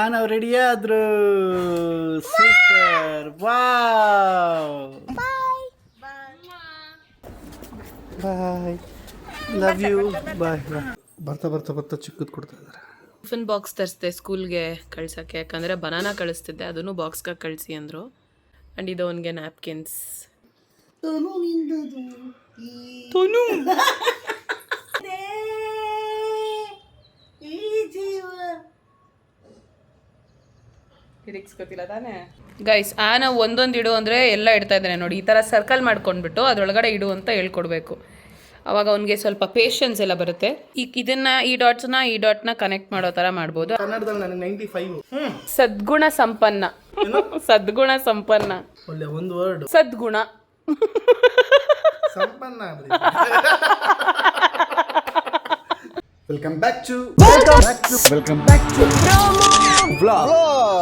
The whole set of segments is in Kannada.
ನಾವು ರೆಡಿ ಆದ್ರು. Super. Wow. Bye. Love you. Bye. ಬರ್ತಾ ಬರ್ತಾ ಬರ್ತಾ ಚಿಕ್ಕದು ಕೊಡ್ತಾ ಇದ್ದಾರೆ. ಟಿಫಿನ್ ಬಾಕ್ಸ್ ತರಿಸಿದೆ ಸ್ಕೂಲ್ಗೆ ಕಳ್ಸೋಕ್ಕೆ, ಯಾಕಂದರೆ ಬನಾನಾ ಕಳಿಸ್ತಿದ್ದೆ, ಅದನ್ನು ಬಾಕ್ಸ್ಗೆ ಕಳಿಸಿ ಅಂದರು. ಆ್ಯಂಡ್ ಇದು ಅವನಿಗೆ ನ್ಯಾಪ್ಕಿನ್ಸ್. ಗೊತ್ತಿಲ್ಲ ತಾನೇ ಗೈಸ್. ನಾವು ಒಂದೊಂದು ಇಡು ಅಂದರೆ ಎಲ್ಲ ಇಡ್ತಾ ಇದ್ದಾನೆ ನೋಡಿ. ಈ ಥರ ಸರ್ಕಲ್ ಮಾಡ್ಕೊಂಡ್ಬಿಟ್ಟು ಅದರೊಳಗಡೆ ಇಡು ಅಂತ ಹೇಳ್ಕೊಡ್ಬೇಕು. ಅವಾಗ ಅವನಿಗೆ ಸ್ವಲ್ಪ ಪೇಷನ್ಸ್ ಎಲ್ಲ ಬರುತ್ತೆ. ಈ ಡಾಟ್ನ ಕನೆಕ್ಟ್ ಮಾಡೋ ಥರ ಮಾಡ್ಬೋದು. ಕನ್ನಡದಲ್ಲಿ ನನಗೆ 95. ಸದ್ಗುಣ ಸಂಪನ್ನ. ಸದ್ಗುಣ ಸಂಪನ್ನ ಒಳ್ಳೆ ಒಂದು ವರ್ಡ್. ಸದ್ಗುಣ ಸಂಪನ್ನ. Welcome back to vlog.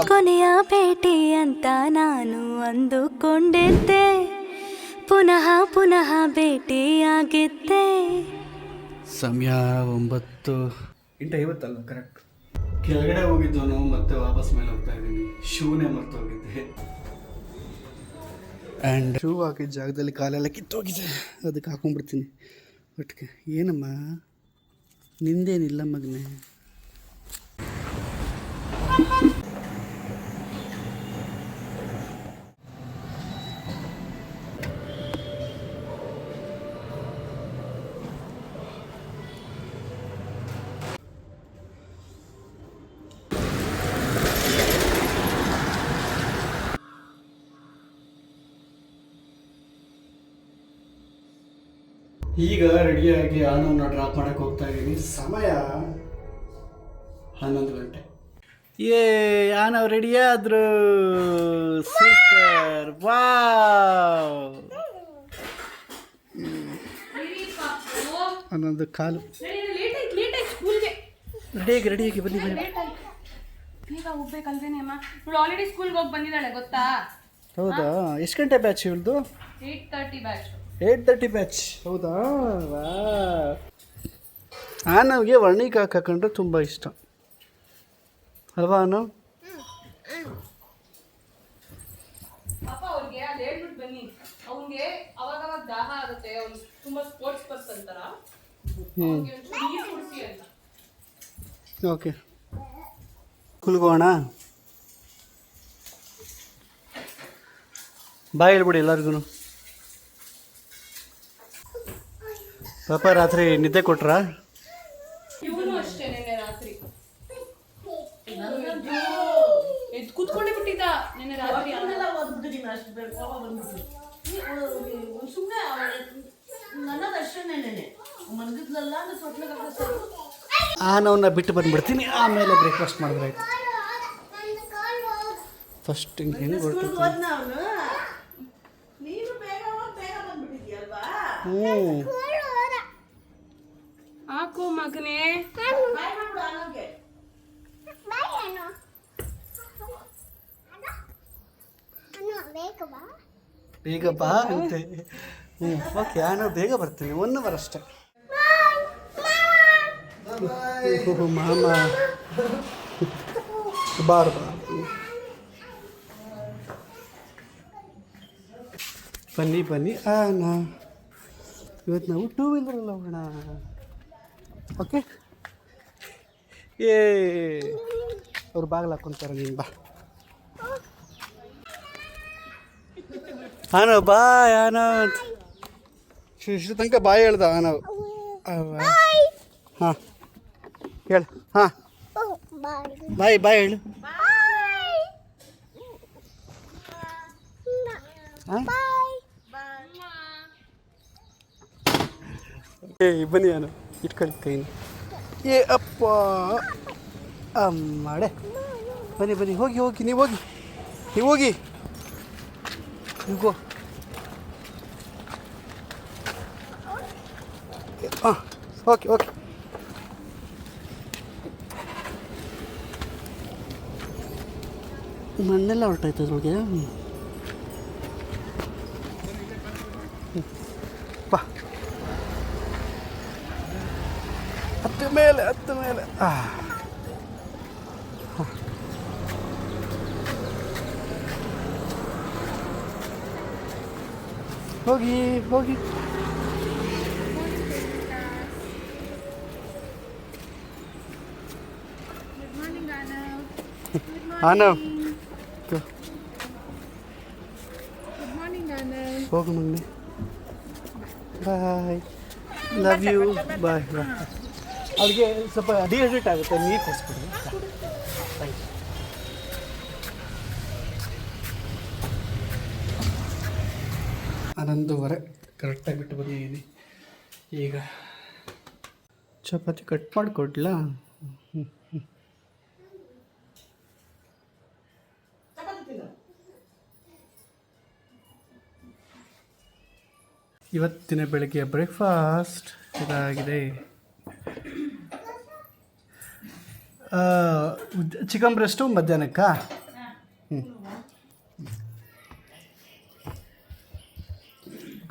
ಕೊನೆಯ ಭೇಟಿ ಅಂತ ನಾನು ಅಂದುಕೊಂಡಿದ್ದೆ, ಪುನಃ ಪುನಃ ಭೇಟಿಯಾಗಿದ್ದೆ. ಸಮಯ 9:50 ಕರೆಕ್ಟ್. ಕೆಳಗಡೆ ಹೋಗಿದ್ದವನು ಮತ್ತೆ ವಾಪಸ್ ಮೇಲೆ ಹೋಗ್ತಾ ಇದ್ದೀನಿ. ಶೂನೇ ಮರ್ತು ಹೋಗಿದ್ದೆ. ಆ್ಯಂಡ್ ಶೂ ಹಾಕಿದ ಜಾಗದಲ್ಲಿ ಕಾಲೆಲ್ಲ ಕಿತ್ತೋಗಿದೆ. ಅದಕ್ಕೆ ಹಾಕೊಂಡ್ಬಿಡ್ತೀನಿ ಒಟ್ಟಿಗೆ. ಏನಮ್ಮ ನಿಂದೇನಿಲ್ಲ ಮಗನೇ. ಈಗ ರೆಡಿಯಾಗಿ ಆನವನ್ನ ಡ್ರಾಪ್ ಮಾಡಕ್ಕೆ ಹೋಗ್ತಾ ಇದ್ದೀನಿ. ಸಮಯ 11 ಗಂಟೆ. ಆನವ್ ರೆಡಿ ಆದ್ರು. ಸೂಪರ್. ವಾವ್. 11 ಕಾಲು. ರೆಡಿಯಾಗಿ ಬನ್ನಿ. ಈಗ ಹೋಗ್ಬೇಕಲ್ವೇನೆ ಅಮ್ಮ. ಇವಳು ಆಲ್ರೆಡಿ ಸ್ಕೂಲ್ಗೆ ಹೋಗಿ ಬಂದಿದ್ದಾಳೆ ಗೊತ್ತಾ? ಹೌದಾ? ಎಷ್ಟು ಗಂಟೆ ಬ್ಯಾಚ್ ಇವಳ್ದು? 8:30 ಬ್ಯಾಚ್. 8:30 ಬ್ಯಾಚ್. ಹೌದಾ? ಆನವ್ಗೆ ವರ್ಣಿಗೆ ಹಾಕೊಂಡ್ರೆ ತುಂಬ ಇಷ್ಟ ಅಲ್ವಾ ಆನವ್? ಅಪ್ಪ ಅವ್ರಿಗೆ ಅದು ಹೇಳ್ಬಿಟ್ಟು ಬನ್ನಿ. ಅವ್ನಿಗೆ ಅವಾಗವಾಗ ದಾಹ ಆಗುತ್ತೆ. ಅವ್ನು ತುಂಬ ಸ್ಪೋರ್ಟ್ಸ್ ಪರ್ಸನ್ ಥರ. ನೀರು ಕುಡಿಸಿ ಅಂತ. ಓಕೆ, ಕುಲ್ಗೋಣ. ಬಾಯ್ ಹೇಳ್ಬಿಡಿ ಎಲ್ಲರಿಗೂ. ಪಾಪ ರಾತ್ರಿ ನಿದ್ದೆ ಕೊಟ್ರಾ? ಇವನು ಅಷ್ಟೇ ನೆನ್ನೆ ರಾತ್ರಿ ಎದ್ದು ಕೂತ್ಕೊಂಡೇ ಬಿಟ್ಟಿದ್ದ. ನೆನ್ನೆ ರಾತ್ರಿ ಆನವನ್ನ ಬಿಟ್ಟು ಬಂದ್ಬಿಡ್ತೀನಿ. ಆಮೇಲೆ ಬ್ರೇಕ್ಫಾಸ್ಟ್ ಮಾಡಿದ್ರಾಯ್ತು. ಫಸ್ಟ್ ಹೆಂಗೆ ಹೊರಟಿರ್ತೀನಿ. ಹಾಕು ಮಗನೇ. ಬೇಗ ಬಾ ಅಂತೆ. ಓಕೆ, ನಾನು ಬೇಗ ಬರ್ತೀನಿ. 1 ಅವರ್ ಅಷ್ಟೇ. ಮಾಮ ಬಾರ್ ಬಾ. ಬನ್ನಿ. ಇವತ್ತು ನಾವು 2 ವೀಲರಲ್ಲಿ ಹೋಗೋಣ. ಓಕೆ. ಅವ್ರು ಬಾಗಿಲು ಹಾಕ್ಕೊಂತಾರೆ. ನೀನು ಬಾ. ಆನವ್ ಬಾಯ್. ಆನವ್ ಇಷ್ಟು ತನಕ ಬಾಯ್ ಹೇಳ್ದ ಆನವ್. ಹಾಂ ಹೇಳು. ಹಾಂ ಬಾಯ್ ಹೇಳು. ಹಾಂ ಬನ್ನಿ ಆನವ್, ಇಟ್ಕೊಳ್ಳಿ ಕೈನ. ಅಪ್ಪ ಮಾಡೆ. ಬನ್ನಿ ಹೋಗಿ ನೀವು ಹೋಗಿ. ಹಾಂ ಓಕೆ. ಮಣ್ಣೆಲ್ಲ ಹೊರಟಾಯ್ತು ಅದ್ರೊಳಗೆ. ಬಾ. ಹತ್ತು ಮೇಲೆ ಹೋಗಿ ಹೋಗಿ. ಆನವ್ ಹೋಗು mummy. Bye, love you. Bye bye. ಅವ್ರಿಗೆ ಸ್ವಲ್ಪ ಡಿಹೈಡ್ರೇಟ್ ಆಗುತ್ತೆ, ನೀರು ಕೊಡಿಸ್ಬಿಡಿ. Thank you. 11:30 ಕರೆಕ್ಟಾಗಿ ಬಿಟ್ಟು ಬಂದಿದ್ದೀನಿ. ಈಗ ಚಪಾತಿ ಕಟ್ ಮಾಡಿಕೊಡ್ಲಾ? ಇವತ್ತಿನ ಬೆಳಗ್ಗೆ ಬ್ರೇಕ್ಫಾಸ್ಟ್ ಇದಾಗಿದೆ. Chicken breast ಮಧ್ಯಾಹ್ನಕ್ಕಾ?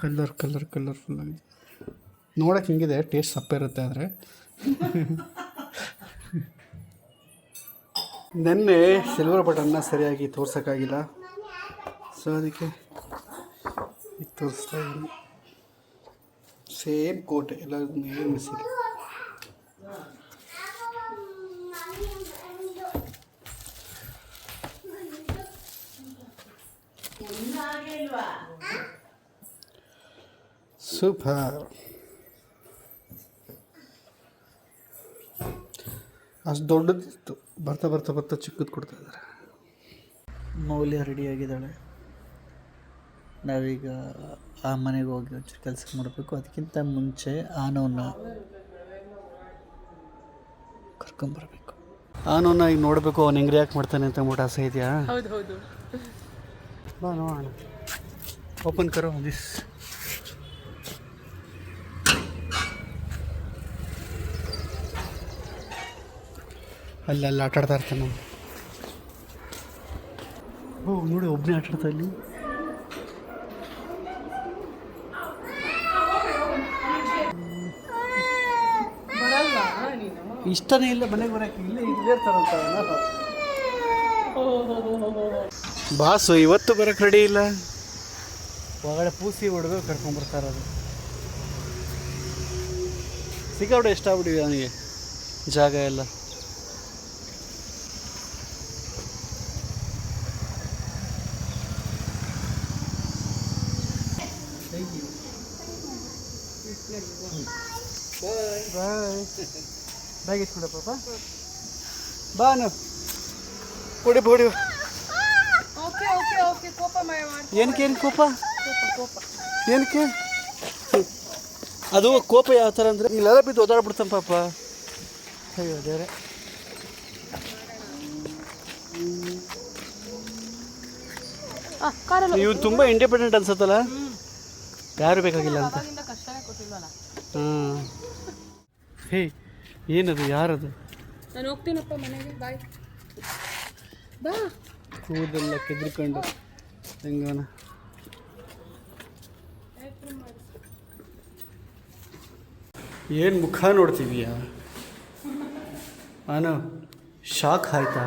ಕಲರ್ಫುಲ್ ಆಗಿದೆ ನೋಡೋಕೆ. ಹಿಂಗಿದೆ, ಟೇಸ್ಟ್ ಸಪ್ಪೆ ಇರುತ್ತೆ. ಆದರೆ ನೆನ್ನೆ ಸಿಲ್ವರ್ ಬಟನ್ನ ಸರಿಯಾಗಿ ತೋರ್ಸೋಕ್ಕಾಗಿಲ್ಲ, ಸೊ ಅದಕ್ಕೆ ಇದು ತೋರಿಸ್ತಾ ಇದ್ದೀನಿ. ಸೇಮ್ ಕೋಟೆ ಎಲ್ಲ ಏನು ಮಿಸ್ಸಿಲ್ಲ. ಸೂಪರ್. ಅಷ್ಟು ದೊಡ್ಡದಿತ್ತು, ಬರ್ತಾ ಚಿಕ್ಕದು ಕೊಡ್ತಾ ಇದ್ದಾರೆ. ಮೌಲ್ಯ ರೆಡಿಯಾಗಿದ್ದಾಳೆ. ನಾವೀಗ ಆ ಮನೆಗೆ ಹೋಗಿ ಒಂಚೂರು ಕೆಲಸ ಮಾಡಬೇಕು. ಅದಕ್ಕಿಂತ ಮುಂಚೆ ಆನವನ್ನ ಕರ್ಕೊಂಬರ್ಬೇಕು. ಆನವನ್ನ ಈಗ ನೋಡಬೇಕು, ಅವ್ನು ಹೆಂಗೆ ರಿಯಾಕ್ಟ್ ಮಾಡ್ತಾನೆ ಅಂತ ಅಂದ್ಬಿಟ್ಟು ಆಸೆ ಇದೆಯಾ? ಹೌದು. ಬಾ ನೋಡೋಣ. ಓಪನ್ ಕರೋ ದಿಸ್. ಅಲ್ಲೆಲ್ಲ ಆಟಾಡ್ತಾ ಇರ್ತಾನೆ. ಓ ನೋಡಿ, ಒಬ್ಬನೇ ಆಟಾಡ್ತಾ ಇಲ್ಲಿ. ಇಷ್ಟನೇ ಇಲ್ಲ ಮನೆಗೆ ಬರೋಕ್ಕೆ, ಇಲ್ಲೇ ಇರ್ತಾರಂತ. ಬಾಸು ಇವತ್ತು ಬರೋಕ್ಕೆ ರೆಡಿ ಇಲ್ಲ. ಒಳಗಡೆ ಪೂಸಿ ಹೊಡೆದು ಕರ್ಕೊಂಬರ್ತಾರದು. ಸಿಕ್ಕಾಬಿಟ್ಟು ಇಷ್ಟ ಆಗ್ಬಿಟ್ಟಿದೆ ಅವನಿಗೆ ಜಾಗ ಎಲ್ಲ. ಬಾಯ್. ಬ್ಯಾಗ್ ಇಟ್ಬಿಡ ಪಾಪ. ಬಾನು ಹೊಡಿ ಹೊಡಿ. ಏನಕ್ಕೆ ಕೋಪ? ಏನಕ್ಕೆ ಅದು ಕೋಪ? ಯಾವ ಥರ ಅಂದರೆ ಇಲ್ಲೆಲ್ಲ ಬಿದ್ದು ಓದಾಡ್ಬಿಡ್ತಾನೆ ಪಾಪ. ಅಯ್ಯೋ ದೇವ್ರೆ. ನೀವು ತುಂಬ ಇಂಡಿಪೆಂಡೆಂಟ್ ಅನ್ಸತ್ತಲ್ಲ, ಯಾರು ಬೇಕಾಗಿಲ್ಲ ಅಂತ. ಹಾಂ. ಹೇ, ಏನದು? ಯಾರದು? ನಾನು ಹೋಗ್ತೀನಪ್ಪ ಮನೆಗೆ. ಬಾಯ್. ಬಾ. ಕೂದೆಲ್ಲ ಕೆದ್ರಿಕೊಂಡು ಹೆಂಗವನ. ಏನು ಮುಖ ನೋಡ್ತೀವಿಯಾ? ಆನೋ ಶಾಕ್ ಆಯ್ತಾ?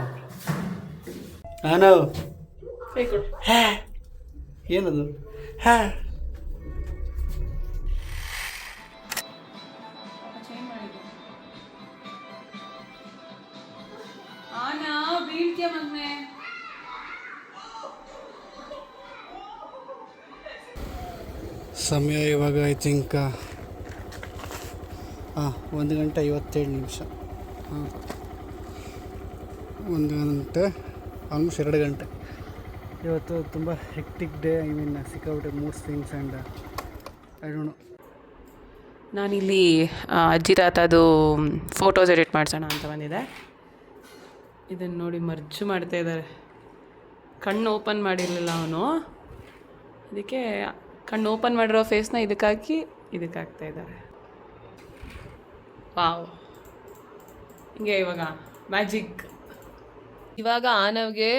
ಆನೋ ಹ್ಯಾ ಏನದು? ಹ್ಯಾ ಸಮಯ ಇವಾಗ ಐ ಥಿಂಕ್ 1:57. ಹಾಂ, 1 ಗಂಟೆ, ಆಲ್ಮೋಸ್ಟ್ 2 ಗಂಟೆ. ಇವತ್ತು ತುಂಬ ಹೆಕ್ಟಿಕ್ ಡೇ. ಐ ಮೀನ್ ಸಿಕ್ಕಾಬಿಟ್ಟೆ mood swings and I don't know. ನಾನಿಲ್ಲಿ ಅಜ್ಜಿ ತಾತದು ಫೋಟೋಸ್ ಎಡಿಟ್ ಮಾಡಿಸೋಣ ಅಂತ ಬಂದಿದೆ. ಇದನ್ನು ನೋಡಿ ಮರ್ಜು ಮಾಡ್ತಾ ಇದ್ದಾರೆ. ಕಣ್ಣು ಓಪನ್ ಮಾಡಿರಲಿಲ್ಲ ಅವನು, ಅದಕ್ಕೆ ಕಣ್ಣು ಓಪನ್ ಮಾಡಿರೋ ಫೇಸ್ನ ಇದಕ್ಕಾಗಿ ಇದಕ್ಕಾಗ್ತಾ ಇದ್ದಾರೆ. ವಾವ್, ಹಿಂಗೆ ಇವಾಗ ಮ್ಯಾಜಿಕ್. ಇವಾಗ ಆನವ್ಗೆ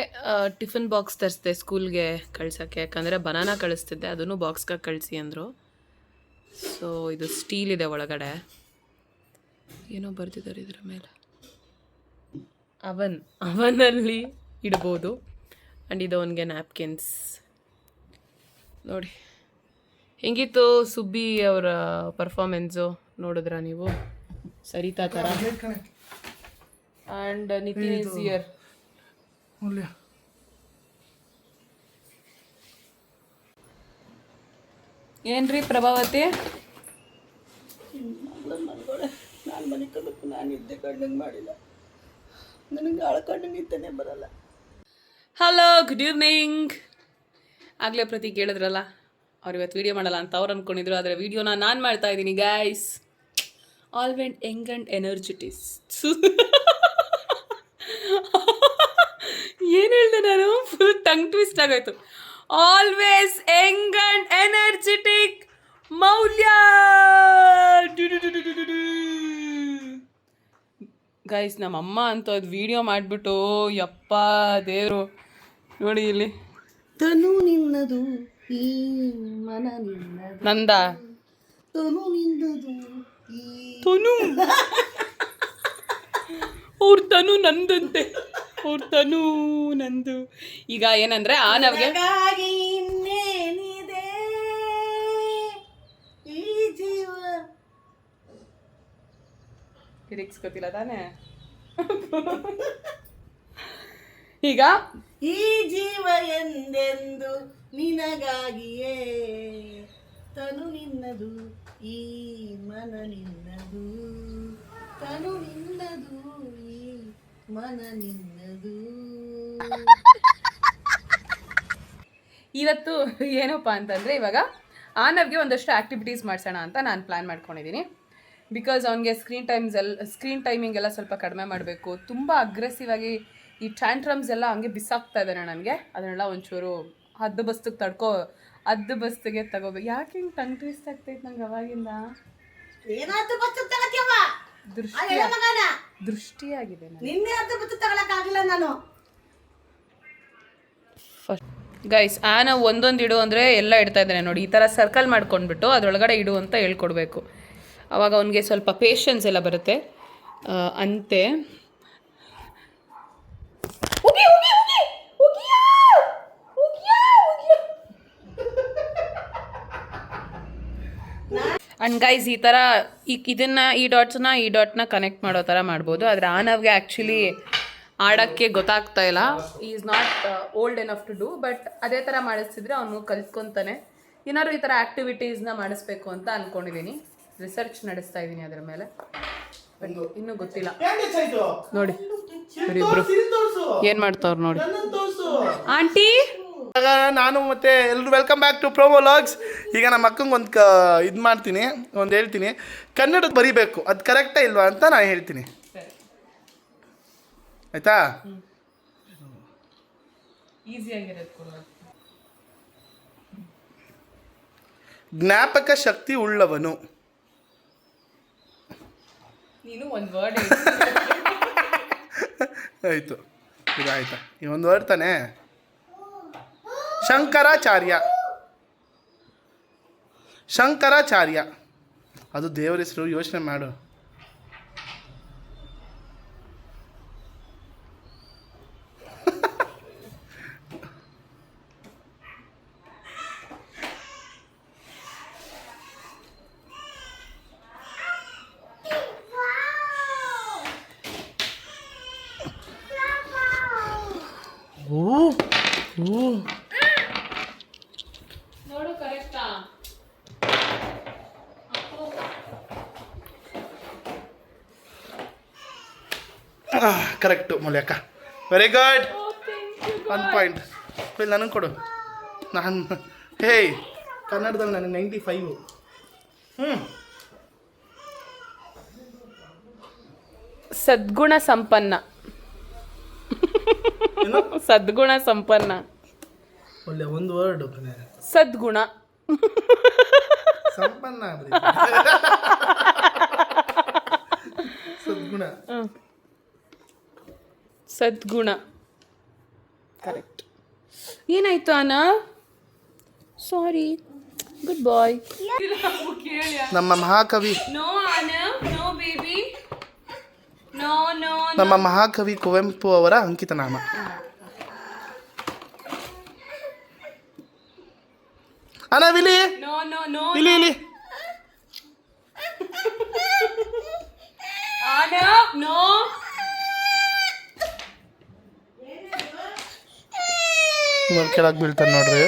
ಟಿಫಿನ್ ಬಾಕ್ಸ್ ತರಿಸ್ದೆ ಸ್ಕೂಲ್ಗೆ ಕಳ್ಸೋಕ್ಕೆ. ಯಾಕಂದರೆ ಬನಾನಾ ಕಳಿಸ್ತಿದ್ದೆ, ಅದನ್ನು ಬಾಕ್ಸ್ಗೆ ಕಳಿಸಿ ಅಂದರು. ಸೊ ಇದು ಸ್ಟೀಲ್ ಇದೆ ಒಳಗಡೆ, ಏನೋ ಬರ್ತಿದ್ದಾರೆ ಇದರ ಮೇಲೆ. ಅವನಲ್ಲಿ ಇಡ್ಬೋದು. ಆ್ಯಂಡ್ ಇದು ಅವನಿಗೆ ನ್ಯಾಪ್ಕಿನ್ಸ್ ನೋಡಿ, ಹೆಂಗಿತ್ತು ಸುಬ್ಬಿ ಅವರ ಪರ್ಫಾರ್ಮೆನ್ಸು ನೋಡಿದ್ರ ನೀವು? ಸರಿತಾ ಥರ. And Nitin is here. ಏನ್ರಿ ಪ್ರಭಾವತಿ? ನಾನು ಮನೆ ಕಬೇಕು, ನಾನು ನಿದ್ದೆ ಕಣ್ಣಂಗೆ ಮಾಡಿಲ್ಲ, ನನಗೆ ಆಳ್ಕೊಂಡು ನಿದ್ದೆನೇ ಬರಲ್ಲ. Hello, good evening. ಆಗಲೇ ಪ್ರತಿ ಕೇಳಿದ್ರಲ್ಲ, ಅವ್ರು ಇವತ್ತು ವೀಡಿಯೋ ಮಾಡಲ್ಲ ಅಂತ ಅವ್ರು ಅಂದ್ಕೊಂಡಿದ್ರು, ಆದರೆ ವೀಡಿಯೋನ ನಾನು ಮಾಡ್ತಾ ಇದ್ದೀನಿ guys. Always young and energetics. ಏನು ಹೇಳಿದೆ ನಾನು? ಫುಲ್ ಟಂಗ್ ಟ್ವಿಸ್ಟ್ ಆಗೋಯ್ತು. ಆಲ್ವೇಸ್ ಯಂಗ್ ಆ್ಯಂಡ್ ಎನರ್ಜೆಟಿಕ್ ಮೌಲ್ಯ. ಗೈಸ್, ನಮ್ಮಮ್ಮ ಅಂತ ಅದು ವಿಡಿಯೋ ಮಾಡಿಬಿಟ್ಟು, ಯಪ್ಪ ದೇವರು ನೋಡಿ ಇಲ್ಲಿ. ತನು ನಿನ್ನದು ಈ ಮನ ನಿನ್ನದು. ನಂದ ತನು ನಿನ್ನದು ಈ ತನು. ಅವ್ರ ತನು ನಂದಂತೆ, ಅವ್ರ ತನು ನಂದು. ಈಗ ಏನಂದ್ರೆ ಆ ನವ್ಗೆ ಇನ್ನೇನಿದೆ ಈ ಜೀವ. ಲಿರಿಕ್ಸ್ ಗೊತ್ತಿಲ್ಲ ತಾನೇ? ಈಗ ಈ ಜೀವ ಎಂದೆಂದು ನಿನಗಾಗಿಯೇ, ತನು ನಿನ್ನದು ಈ ಮನ ನಿನ್ನದು, ತನು ನಿನ್ನದು ಈ ಮನ ನಿನ್ನದು. ಇವತ್ತು ಏನಪ್ಪ ಅಂತಂದರೆ, ಇವಾಗ ಆನವ್ಗೆ ಒಂದಷ್ಟು ಆ್ಯಕ್ಟಿವಿಟೀಸ್ ಮಾಡಿಸೋಣ ಅಂತ ನಾನು ಪ್ಲ್ಯಾನ್ ಮಾಡ್ಕೊಂಡಿದ್ದೀನಿ. ಬಿಕಾಸ್ ಅವನಿಗೆ ಸ್ಕ್ರೀನ್ ಟೈಮಿಂಗ್ ಎಲ್ಲ ಸ್ವಲ್ಪ ಕಡಿಮೆ ಮಾಡಬೇಕು. ತುಂಬ ಅಗ್ರೆಸಿವ್ ಆಗಿ ಈ ಟ್ಯಾಂಟ್ರಮ್ಸ್ ಎಲ್ಲ ಹಂಗೆ ಬಿಸಾಕ್ತಾ ಇದ್ದಾನೆ ನನಗೆ. ಅದನ್ನೆಲ್ಲ ಒಂಚೂರು ಹದ್ದು ಬಸ್ತಿಗೆ ತಗೋಬೇಕು. ಯಾಕೆ ಹಿಂಗೆ ಟಂಗ್ ಟ್ವಿಸ್ಟ್ ಆಗ್ತೈತೆ ನಂಗೆ ಅವಾಗಿಂದ? ದೃಷ್ಟಿಯಾಗಿದೆ ನಾನು. ಗೈಸ್, ಆನ ಒಂದೊಂದು ಇಡು ಅಂದರೆ ಎಲ್ಲ ಇಡ್ತಾ ಇದ್ದಾನೆ ನೋಡಿ. ಈ ಥರ ಸರ್ಕಲ್ ಮಾಡ್ಕೊಂಡ್ಬಿಟ್ಟು ಅದರೊಳಗಡೆ ಇಡು ಅಂತ ಹೇಳ್ಕೊಡ್ಬೇಕು. ಅವಾಗ ಅವನಿಗೆ ಸ್ವಲ್ಪ ಪೇಷನ್ಸ್ ಎಲ್ಲ ಬರುತ್ತೆ. ಅಂತೆ ಅಂಡ್ ಗೈಸ್, ಈ ಥರ ಈ ಡಾಟ್ನ ಕನೆಕ್ಟ್ ಮಾಡೋ ಥರ ಮಾಡ್ಬೋದು. ಆದರೆ ಆನವ್ಗೆ ಆ್ಯಕ್ಚುಲಿ ಆಡೋಕ್ಕೆ ಗೊತ್ತಾಗ್ತಾ ಇಲ್ಲ. Is not old enough to do. But ಅದೇ ಥರ ಮಾಡಿಸಿದ್ರೆ ಅವನು ಕಲ್ತ್ಕೊತಾನೆ. ಏನಾದ್ರು ಈ ಥರ ಆ್ಯಕ್ಟಿವಿಟೀಸ್ನ ಮಾಡಿಸ್ಬೇಕು ಅಂತ ಅಂದ್ಕೊಂಡಿದ್ದೀನಿ. ರಿಸರ್ಚ್ ನಡೆಸ್ತಾ ಇದ್ದೀನಿ ಅದರ ಮೇಲೆ. ಬಟ್ ಇನ್ನೂ ಗೊತ್ತಿಲ್ಲ. ನೋಡಿ ಇವರಿಬ್ರು ಏನು ಮಾಡ್ತಾವ್ರು ನೋಡಿ. ಆಂಟಿ, ನಾನು ಮತ್ತೆ ಎಲ್ಲರೂ welcome back to promo vlogs. ಈಗ ನಮ್ಮ ಅಕ್ಕಂಗೆ ಇದು ಮಾಡ್ತೀನಿ, ಒಂದು ಹೇಳ್ತೀನಿ. ಕನ್ನಡದ ಬರಿಬೇಕು, ಅದು ಕರೆಕ್ಟಾ ಇಲ್ವಾ ಅಂತ ನಾನು ಹೇಳ್ತೀನಿ, ಆಯ್ತಾ? ಜ್ಞಾಪಕ ಶಕ್ತಿ ಉಳ್ಳವನು. ನೀನು ಒಂದು ವರ್ಡ್ ಆಯಿತು, ಇದಾಯ್ತಾ? ಈ ಒಂದು ವರ್ಡ್ ತಾನೇ. ಶಂಕರಾಚಾರ್ಯ ಅದು ದೇವರ ಹೆಸರು. ಯೋಚನೆ ಮಾಡು. ನೋಡು ಕರೆಕ್ಟಾ? ಕರೆಕ್ಟು ಮೊಲ್ಯಕ್ಕ, ವೆರಿ ಗುಡ್. 1 ಪಾಯಿಂಟ್. ಇಲ್ಲಿ ನನಗೆ ಕೊಡು. ನಾನು ಕನ್ನಡದಲ್ಲಿ ನನಗೆ 95. ಸದ್ಗುಣ ಸಂಪನ್ನ. ಒಳ್ಳೆ ಒಂದು ವರ್ಡ್. ಸದ್ಗುಣ ಸಂಪನ್ನ. ಸದ್ಗುಣ ಕರೆಕ್ಟ್. ಏನಾಯ್ತು ಅಣ್ಣ? ಸಾರಿ, ಗುಡ್ ಬಾಯ್. ನಮ್ಮ ಮಹಾಕವಿ ನಮ್ಮ ಮಹಾಕವಿ ಕುವೆಂಪು ಅವರ ಅಂಕಿತ ನಾಮ. ವಿಲಿ ನೋ ನೋ ನೋ ಇಲ್ಲಿ ಇಲ್ಲಿ ನೋ ಕೆಳಗೆ ಬೀಳ್ತಾನೆ ನೋಡ್ರಿ.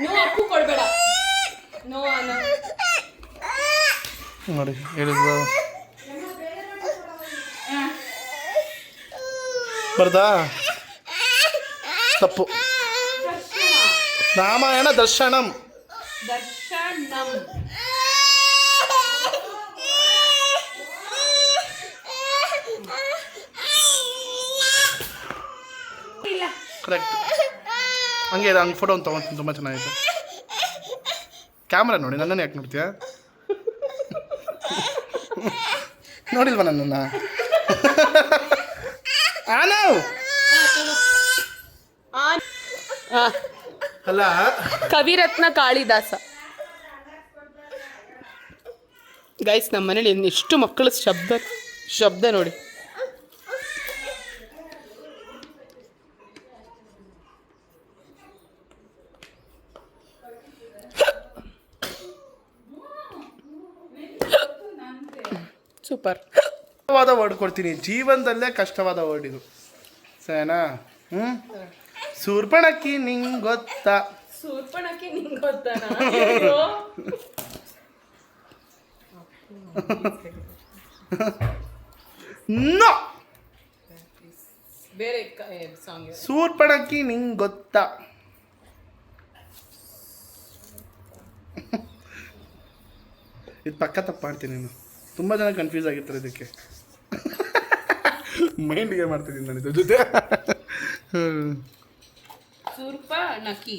ನೋ ಅಪ್ಪು ಕೊಡ್ಬೇಡ. ನೋ ಆನ ನೋಡಿ ಹೇಳಿದ್ರು ಬರ್ದಾ ತಪ್ಪು. ರಾಮಾಯಣ ದರ್ಶನಂ. ದರ್ಶನಂ. ಕರೆಕ್ಟ್. ಹಂಗೆ ಹಂಗೆ ಫೋಟೋ ಒಂದು ತೊಗೊತೀನಿ, ತುಂಬ ಚೆನ್ನಾಗಿತ್ತು. ಕ್ಯಾಮ್ರಾ ನೋಡಿ, ನನ್ನನ್ನು ಯಾಕೆ ನೋಡ್ತೀಯಾ? ನೋಡಿಲ್ವ ನನ್ನನ್ನು? ಅಲ್ಲ ಕವಿರತ್ನ ಕಾಳಿದಾಸ. ಗೈಸ್ ನಮ್ಮ ಮನೇಲಿ ಎಷ್ಟು ಮಕ್ಕಳ ಶಬ್ದ ನೋಡಿ. ಸೂಪರ್. ಕಷ್ಟವಾದ ವರ್ಡ್ ಕೊಡ್ತೀನಿ, ಜೀವನದಲ್ಲೇ ಕಷ್ಟವಾದ ವರ್ಡ್ ಇದು, ಸರಿನಾ? ಸೂರ್ಪಣಕ್ಕಿ ನಿಂಗೆ ಗೊತ್ತಾ? ಸೂರ್ಪಣಕ್ಕೆ ನಿಂಗೆ ಗೊತ್ತಾ? ನೋ, ಬೇರೆ ಸಾಂಗ್. ಸೂರ್ಪಣಕ್ಕಿ ನಿಂಗೆ ಗೊತ್ತಾ? ಇದು ಪಕ್ಕ ತಪ್ಪು ಮಾಡ್ತೀನಿ ನೀನು. ತುಂಬ ಜನ ಕನ್ಫ್ಯೂಸ್ ಆಗಿರ್ತಾರೆ ಇದಕ್ಕೆ. ಮೈಂಡ್ಗೆ ಮಾಡ್ತಿದ್ದೀನಿ ನಾನು ಇದ್ರ ಜೊತೆ. ಸೂರ್ಪಣಕ್ಕಿ.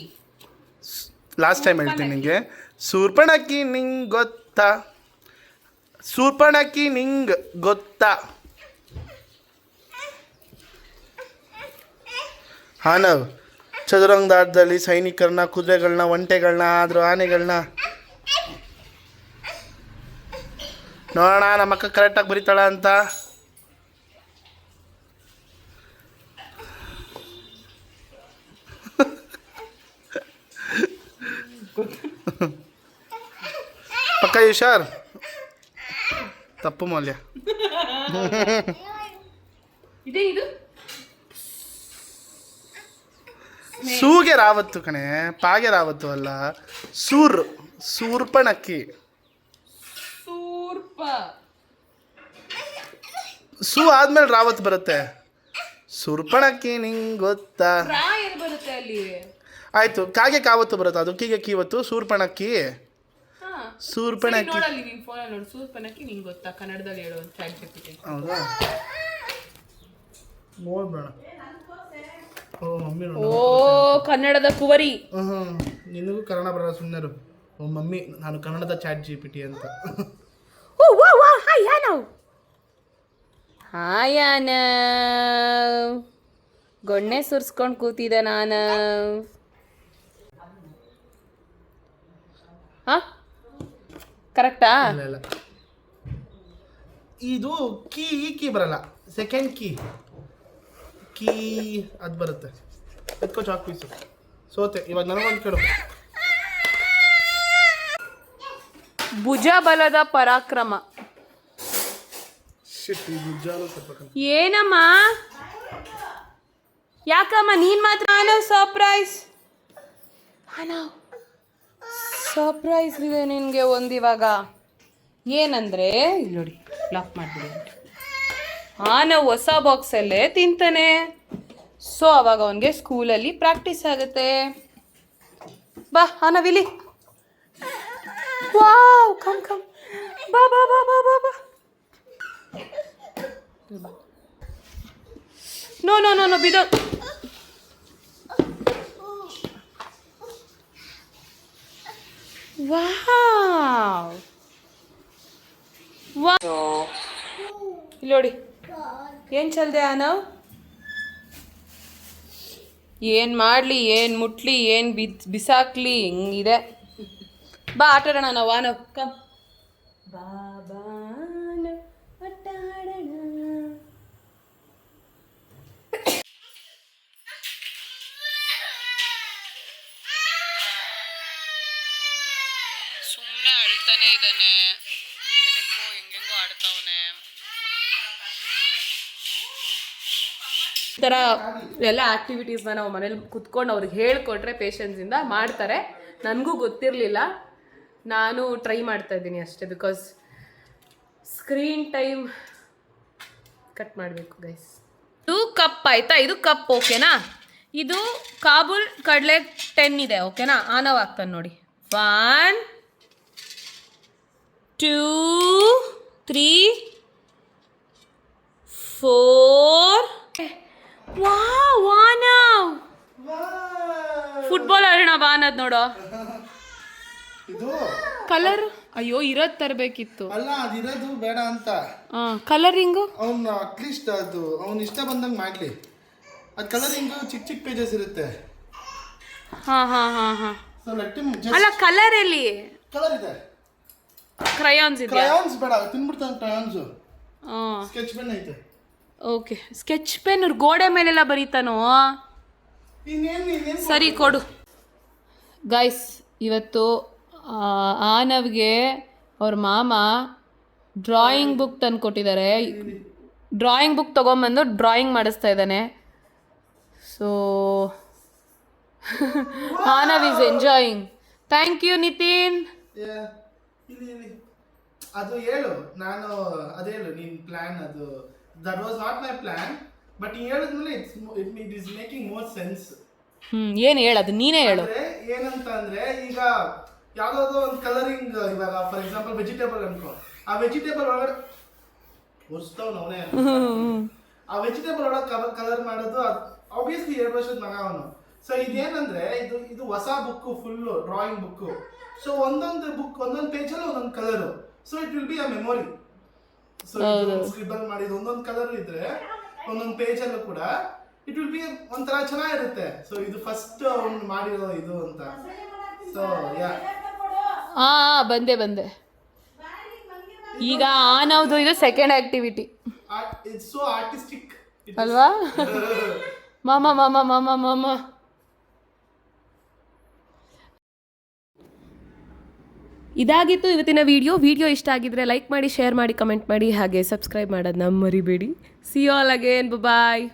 ಲಾಸ್ಟ್ ಟೈಮ್ ಹೇಳ್ತೀನಿ ನಿಂಗೆ. ಸೂರ್ಪಣಕ್ಕಿ ನಿಂಗೆ ಗೊತ್ತಾ? ಸೂರ್ಪಣಕ್ಕಿ ನಿಂಗೆ ಗೊತ್ತಾ? ಹಾನವ್ ಚದುರಂಗದಾಟದಲ್ಲಿ ಸೈನಿಕರನ್ನ, ಕುದುರೆಗಳನ್ನ, ಒಂಟೆಗಳನ್ನ, ಆದರೂ ಆನೆಗಳನ್ನ ನೋಡೋಣ ನಮ್ಮ ಅಕ್ಕ ಕರೆಕ್ಟಾಗಿ ಬರೀತಾಳ ಅಂತ. ಪಕ್ಕ ಹುಷಾರ್. ತಪ್ಪು ಮೌಲ್ಯ. ಇದೇ ಇದು ಸೂಗೆ ರಾವತ್ತು ಕಣೆ, ಪಾಗೆ ರಾವತ್ತು ಅಲ್ಲ. ಸೂರ್ಪಣಕ್ಕಿ. ಸೂ ಆದ್ಮೇಲೆ ರಾವತ್ ಬರುತ್ತೆ. ಸೂರ್ಪಣಕ್ಕಿ ನಿಂಗೆ ಗೊತ್ತಾ? ಬರುತ್ತೆ ಅಲ್ಲಿ. ಆಯ್ತು, ಕಾಗೆ ಕಾವತ್ತು ಬರುತ್ತೆ, ಅದು ಕೀಗೆ ಕೀವತ್ತು. ಸೂರ್ಪಣಕ್ಕಿ. ಸೂರ್ಪಣಕ್ಕಿ ನೋಡಲ್ಲಿ ನಿನ್ ಫೋನ್ ನೋಡಿ. ಸೂರ್ಪಣಕ್ಕಿ ನಿಂಗೆ ಗೊತ್ತಾ ಕನ್ನಡದಲ್ಲಿ ಹೇಳೋ ಅಂತ ಹೇಳ್ತಿರ್ತೀನಿ. ಹೌದಾ? ನೋಡ್ಬೇಡ. ಓ ಮಮ್ಮಿ ಓ ಕನ್ನಡದ ಕುವರಿ. ನಿನಗೂ ಕನ್ನಡ ಬರಲ್ಲ, ಸುಮ್ಮನೆ. ಓ ಮಮ್ಮಿ, ನಾನು ಕನ್ನಡದ ಚಾಟ್ GPT ಅಂತ. ಓ ವಾ ವಾ ಹಾಯ್ ಯಾನವ್. ಹಾಯ್ ಯಾನವ್. ಗೊಣ್ಣೆ ಸುರ್ಸ್ಕೊಂಡು ಕೂತಿದ್ದೆ ನಾನು. ಹಾ ಕರೆಕ್ಟಾ? ಇಲ್ಲ ಇದು ಕೀ ಬರಲ್ಲ. ಸೆಕೆಂಡ್ ಕೀ ಅದು ಬರುತ್ತೆ. ಎತ್ಕೋ ಚಾಕ್ ಪೀಸು. ಸೋತೆ. ಇವಾಗ ನನಗೊಂದು ಕೇಳು. ಭುಜಬಲದ ಪರಾಕ್ರಮ. ಏನಮ್ಮ? ಯಾಕಮ್ಮ ನೀನ್ ಮಾತ್ರ? ಸರ್ಪ್ರೈಸ್ ಇದೆ ನಿನಗೆ ಒಂದು ಇವಾಗ. ಏನಂದ್ರೆ ಇಲ್ಲಿ ನೋಡಿ, ಲಾಕ್ ಮಾಡಿಬಿಡಿ. ನಾವು ಹೊಸ ಬಾಕ್ಸಲ್ಲೇ ತಿಂತಾನೆ. ಸೊ ಅವಾಗ ಅವನಿಗೆ ಸ್ಕೂಲಲ್ಲಿ ಪ್ರಾಕ್ಟೀಸ್ ಆಗುತ್ತೆ. ಬಾ ವಿಲಿ. ವಾವ್, ಕಮ್ ಬಾ ಬಾ ಬಾ ಬಾ ಬಾ ಬಾ. ನೋ ನೋ ನೋ ನೋ ಬಿದೋ. ವಾವ್ ಇಲ್ಲಿ ನೋಡಿ, ಏನು ಚಲ್ದೆ ನಾವು? ಏನು ಮಾಡಲಿ, ಏನು ಮುಟ್ಲಿ, ಏನು ಬಿಸಾಕ್ಲಿ, ಹಿಂಗಿದೆ. ಬಾ ಆಟ ಆಡೋಣ ನಾವು. ಕಮ್ ಬಾಬಾ ಆಟ ಆಡೋಣ. ಆಡ್ತಾನೆ ಇದ್ದಾನೆ, ಏನಕ್ಕೋ ಹೆಂಗೆಂಗೋ ಆಡ್ತಾವನೆ. ಈ ಥರ ಎಲ್ಲ ಆ್ಯಕ್ಟಿವಿಟೀಸ್ನ ನಾವು ಮನೇಲಿ ಕುತ್ಕೊಂಡು ಅವ್ರಿಗೆ ಹೇಳ್ಕೊಟ್ರೆ ಪೇಷನ್ಸಿಂದ ಮಾಡ್ತಾರೆ. ನನಗೂ ಗೊತ್ತಿರಲಿಲ್ಲ, ನಾನು ಟ್ರೈ ಮಾಡ್ತಾ ಇದ್ದೀನಿ ಅಷ್ಟೇ. ಬಿಕಾಸ್ ಸ್ಕ್ರೀನ್ ಟೈಮ್ ಕಟ್ ಮಾಡಬೇಕು ಗೈಸ್. ಇದು ಕಪ್ ಆಯಿತಾ, ಇದು ಕಪ್ ಓಕೆನಾ. ಇದು ಕಾಬೂಲ್ ಕಡಲೆ 10 ಇದೆ ಓಕೆನಾ. ಆನವ್ ಆಗ್ತಾನೆ ನೋಡಿ. 1 2 3 4. ವಾವ್ ಆನವ್ ಫುಟ್ಬಾಲ್ ಆಡೋಣ ಬಾ ಅನ್ನೋದು ನೋಡೋ. ಇದು ಕಲರ್ ಅಯ್ಯೋ ಇರೋದು ತರಬೇಕಿತ್ತು. ಅಲ್ಲ, ಅದಿರೋದು ಬೇಡ ಅಂತ. ಕಲರಿಂಗು ಅವ್ನು ಅಟ್ಲೀಸ್ಟ್ ಅದು ಅವ್ನು ಇಷ್ಟ ಬಂದಂಗೆ ಮಾಡಲಿ. ಅದು ಕಲರಿಂಗು ಚಿಕ್ಕ ಚಿಕ್ಕ ಪೇಜಸ್ ಇರುತ್ತೆ. So let him just. ಅಲ್ಲ ಕಲರ್ ಎಲ್ಲಿ ಕಲರ್ ಇದೆ. ಕ್ರಯಾನ್ಸ್ ಇದೆಯಾ? ಕ್ರಯಾನ್ಸ್ ಬೇಡ, ತಿನ್ಬಿಡ್ತಾನೆ ಕ್ರಯಾನ್ಸ್. ಸ್ಕೆಚ್ ಪೆನ್ ಐತೆ. ಓಕೆ, ಸ್ಕೆಚ್ ಪೆನ್ ಗೋಡೆ ಮೇಲೆಲ್ಲ ಬರೀತಾನೋ. ಇನ್ನೇನು ಸರಿ ಕೊಡು. ಗೈಸ್, ಇವತ್ತು ಆನವ್ಗೆ ಅವ್ರ ಮಾಮ ಡ್ರಾಯಿಂಗ್ ಬುಕ್ ತಂದು ಕೊಟ್ಟಿದ್ದಾರೆ. ಡ್ರಾಯಿಂಗ್ ಬುಕ್ ತೊಗೊಂಬಂದು ಡ್ರಾಯಿಂಗ್ ಮಾಡಿಸ್ತಾ ಇದ್ದಾನೆ. So Anav is enjoying. Thank you Nitin. ಇಲ್ಲಿ ಅದು ಹೇಳು, ನಾನು ಅದೇ ಹೇಳು ನಿನ್ ಪ್ಲಾನ್. ಅದು that was not my plan, but ಈ ಹೇಳಿದ್ಮೇಲೆ it is making more sense. ಏನು ಹೇಳೋದು, ನೀನೇ ಹೇಳು. ಏನಂತ ಅಂದ್ರೆ, ಈಗ ಯಾವ್ದಾದ್ರು ಒಂದು ಕಲರಿಂಗ್, ಇವಾಗ ಫಾರ್ ಎಕ್ಸಾಂಪಲ್ ವೆಜಿಟೇಬಲ್ ಅನ್ಕೋ, ಆ ವೆಜಿಟೇಬಲ್ ಒಳಗಡೆ ಒರ್ಸ್ತಾವ್ ಅವನೇ. ಆ ವೆಜಿಟೇಬಲ್ ಒಳಗೆ ಕಲರ್ ಮಾಡೋದು ಆಬ್ವಿಯಸ್ಲಿ 2 ವರ್ಷದ ಮಗ ಅವನು. ಸೊ ಇದೇನಂದ್ರೆ ಇದು ಹೊಸ book, full drawing book. So ಒಂದೊಂದು ಬುಕ್ ಒಂದೊಂದು ಪೇಜಲ್ಲಿ ಒಂದೊಂದು colour. So it will be a memory. So scribble ಮಾಡಿದ ಒಂದೊಂದು ಕಲರ್ ಇದ್ರೆ ಒಂದೊಂದು ಪೇಜಲ್ಲೂ ಕೂಡ ಇಟ್ ವಿಲ್ ಬಿ ಒಂಥರ ಚೆನ್ನಾಗಿರುತ್ತೆ. ಸೊ ಇದು ಫಸ್ಟ್ ಅವ್ನು ಮಾಡಿರೋ ಇದು ಅಂತ. ಸೊ ಯಾ ಬಂದೆ. ಈಗ ಆನವ್ದು ಇದು second activity it's so artistic ಅಲ್ವಾ. ಮಾಮ ಇದಾಗಿತ್ತು ಇವತ್ತಿನ ವಿಡಿಯೋ ಇಷ್ಟ ಆಗಿದ್ರೆ ಲೈಕ್ ಮಾಡಿ, ಶೇರ್ ಮಾಡಿ, ಕಮೆಂಟ್ ಮಾಡಿ, ಹಾಗೆ ಸಬ್ಸ್ಕ್ರೈಬ್ ಮಾಡೋದನ್ನ ಮರಿಬೇಡಿ. See you all again, bye.